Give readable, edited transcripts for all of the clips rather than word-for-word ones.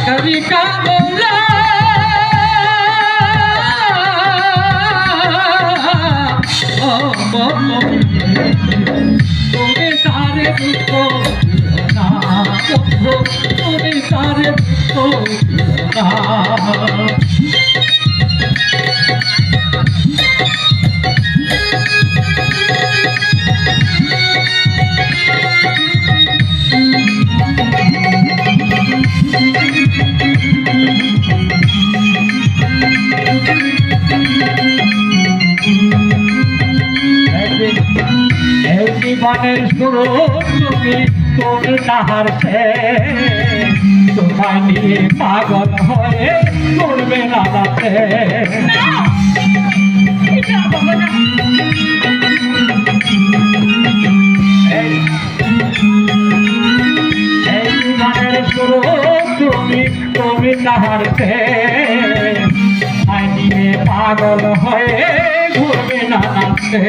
कभी का बोला तुम्हें सारे दुखों ना तुम्हें सारे दुखों ना জীবনের শুরু তুমি তোর তাহার তোমায় নিয়ে পাগল হয়ে করবে নানাতে এই জীবনের শুরু তুমি তাহার তোমায় নিয়ে পাগল হয়ে ঘুরবে নানাতে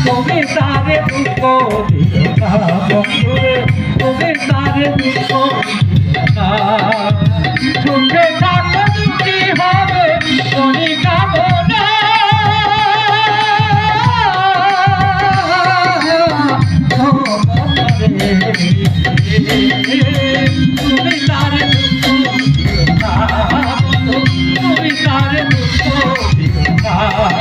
तुम्हें सारे दुखों तुम्हें सारे दुखों सुखे थाको दुखी होवे कोई कामना तुम्हें सारे दुखों तुम्हें सारे दुखों